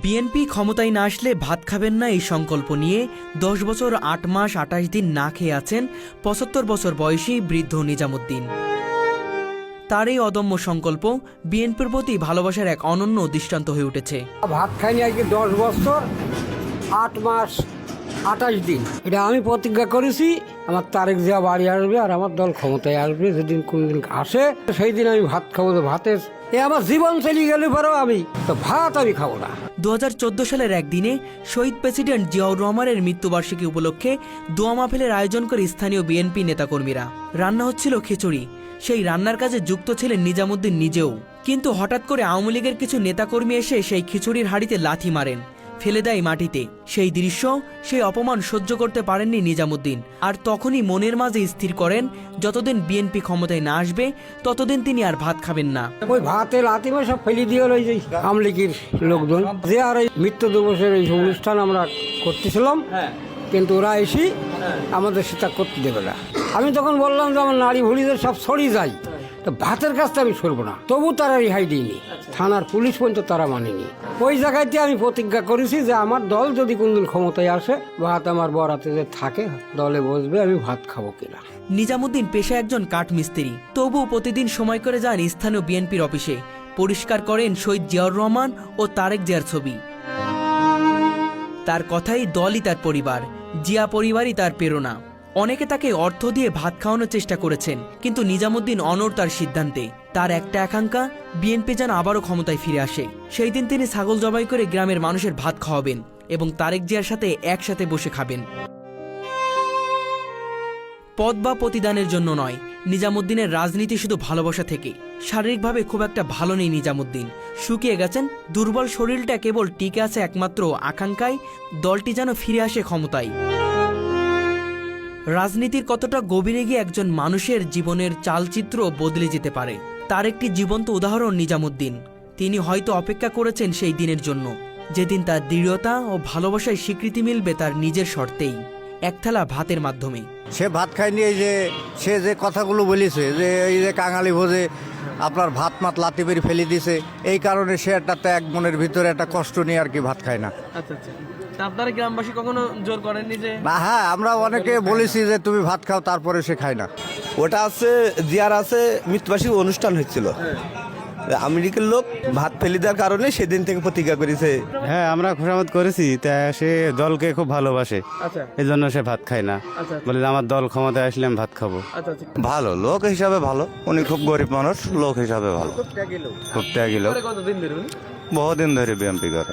BNP ক্ষমতায় না আসলে ভাত খাবেন না এই সংকল্প নিয়ে ১০ বছর ৮ মাস ২৮ দিন না খেয়ে আছেন ৭৫ বছর বয়সী বৃদ্ধ নিজামুদ্দিন। তার এই অদম্য সংকল্প বিএনপির প্রতি ভালোবাসার এক অনন্য দৃষ্টান্ত হয়ে উঠেছে। ভাত খাইনি আজকে ১০ বছর ৮ মাস ২৮ দিন। এটা আমি প্রতিজ্ঞা করেছি আমার তারেক জিয়া বাড়ি আসবে আর আমার দল ক্ষমতায় আসবে, যেদিন কোনদিন আসে সেই দিন আমি ভাত খাবো। ভাতের আমার জীবন চলে গেলে পরেও আমি তো ভাত আমি খাবো না। ২০১৪ সালের একদিনে শহীদ প্রেসিডেন্ট জিয়াউর রহমানের মৃত্যুবার্ষিকী উপলক্ষে দোয়া মাহফিলের আয়োজন করে স্থানীয় বিএনপি নেতাকর্মীরা। রান্না হচ্ছিল খিচুড়ি। সেই রান্নার কাজে যুক্ত ছিলেন নিজামুদ্দিন নিজেও। কিন্তু হঠাৎ করে আওয়ামী লীগের কিছু নেতাকর্মী এসে সেই খিচুড়ির হাঁড়িতে লাথি মারেন, ফেলে দেয় মাটিতে। সেই দৃশ্য, সেই অপমান সহ্য করতে পারেননি নিজামুদ্দিন। আর তখনই মনের মাঝে স্থির করেন যতদিন বিএনপি ক্ষমতায় না আসবে ততদিন তিনি আর ভাত খাবেন না। ওই ভাতে লাথি মার সব ফেলে দিয়ে ওই যে আওয়ামী লীগের লোকজন যে আর এই মৃত্যু দিবসের এই অনুষ্ঠান আমরা করতেছিলাম, কিন্তু ওরা এসে আমাদের সেটা করতে দেবে না। আমি তখন বললাম যে আমার নাড়ি ভুড়িদের সব সরি যাই, তো ভাতের কাজটা আমি সরবো না। তবু তারা রেহাই দিইনি, থানার পুলিশ পর্যন্ত তারা মানেনি। ওই জায়গাতে আমি প্রতিজ্ঞা করেছি যে আমার দল যদি কোনদিন ক্ষমতায় আসে, ভাত আমার বরাতে যে থাকে দলে বসবে, আমি ভাত খাবো কিনা। নিজামুদ্দিন পেশায় একজন কাঠমিস্ত্রি, তবুও প্রতিদিন সময় করে যান স্থানীয় বিএনপির অফিসে। পরিষ্কার করেন শহীদ জিয়াউর রহমান ও তারেক জিয়ার ছবি। তার কথাই দলই তার পরিবার, জিয়া পরিবারই তার প্রেরণা। অনেকে তাকে অর্থ দিয়ে ভাত খাওয়ানোর চেষ্টা করেছেন, কিন্তু নিজামুদ্দিন অনড় তার সিদ্ধান্তে। তার একটা আকাঙ্ক্ষা, বিএনপি যেন আবারও ক্ষমতায় ফিরে আসে। সেই দিন তিনি ছাগল জবাই করে গ্রামের মানুষের ভাত খাওয়াবেন এবং তারেক জিয়ার সাথে একসাথে বসে খাবেন। পদ বা প্রতিদানের জন্য নয়, নিজামুদ্দিনের রাজনীতি শুধু ভালোবাসা থেকে। শারীরিকভাবে খুব একটা ভালো নেই নিজামুদ্দিন, শুকিয়ে গেছেন। দুর্বল শরীরটা কেবল টিকে আছে একমাত্র আকাঙ্ক্ষায়, দলটি যেন ফিরে আসে ক্ষমতায়। রাজনীতির কতটা গভীরে গিয়ে একজন মানুষের জীবনের চালচিত্র বদলে যেতে পারে, তার একটি জীবন্ত উদাহরণ নিজামুদ্দিন। তিনি হয়তো অপেক্ষা করেছেন সেই দিনের জন্য, যেদিন তার দৃঢ়তা ও ভালোবাসায় স্বীকৃতি মিলবে তার নিজের শর্তেই, এক থালা ভাতের মাধ্যমে। সে ভাত খায়নি, এই যে সে যে কথাগুলো বলেছে যে এই যে কাঙালি ভোজে আপনার ভাত মাত লাতি বেরি ফেলে দিছে, এই কারণে সে একটা ত্যাগ, মনের ভিতরে একটা কষ্ট নিয়ে আর কি ভাত খায় না। আচ্ছা আচ্ছা, আপনারা গ্রামবাসী কখনো জোর করেননি যে? না, হ্যাঁ, আমরা অনেকে বলেছি যে তুমি ভাত খাও, তারপরে সে খায় না। ওটা আছে জিয়ার আছে মৃত্যুবার্ষিকী অনুষ্ঠান হচ্ছিল, আমেরিকার লোক ভাত ফেলে দেওয়ার কারণে সেদিন থেকে প্রতিজ্ঞা করেছে। হ্যাঁ, আমরা খোসামত করেছি। তা সে দলকে খুব ভালোবাসে, আচ্ছা এই জন্য সে ভাত খায় না। আচ্ছা বলে আমার দল ক্ষমতায় আসলে আমি ভাত খাবো। আচ্ছা আচ্ছা, ভালো লোক হিসাবে ভালো, উনি খুব গরিব মানুষ, লোক হিসাবে ভালো, খুব ত্যাগী লোক। কতদিন ধরে উনি? বহুদিন ধরে বিএনপি করে।